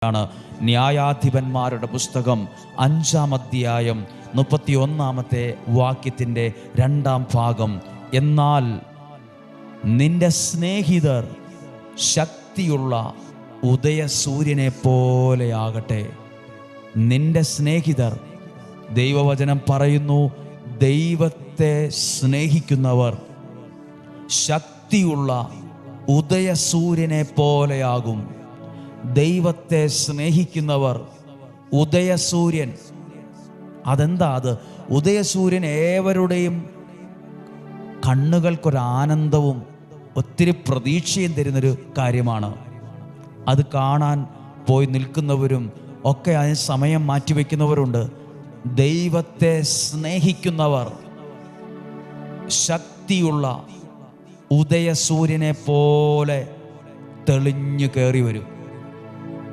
ാണ് ന്യായാധിപന്മാരുടെ പുസ്തകം 5-ാം അധ്യായം 31-ാമത്തെ വാക്യത്തിൻ്റെ 2-ാം ഭാഗം. എന്നാൽ നിന്റെ സ്നേഹിതർ ശക്തിയുള്ള ഉദയസൂര്യനെ പോലെയാകട്ടെ. നിന്റെ സ്നേഹിതർ, ദൈവവചനം പറയുന്നു, ദൈവത്തെ സ്നേഹിക്കുന്നവർ ശക്തിയുള്ള ഉദയസൂര്യനെ പോലെയാകും. ദൈവത്തെ സ്നേഹിക്കുന്നവർ ഉദയസൂര്യൻ. അതെന്താ അത്? ഉദയസൂര്യൻ ഏവരുടെയും കണ്ണുകൾക്കൊരാനന്ദവും ഒത്തിരി പ്രതീക്ഷയും തരുന്നൊരു കാര്യമാണ്. അത് കാണാൻ പോയി നിൽക്കുന്നവരും ഒക്കെ അതിന് സമയം മാറ്റിവെക്കുന്നവരുണ്ട്. ദൈവത്തെ സ്നേഹിക്കുന്നവർ ശക്തിയുള്ള ഉദയസൂര്യനെ പോലെ തെളിഞ്ഞു കയറി വരും.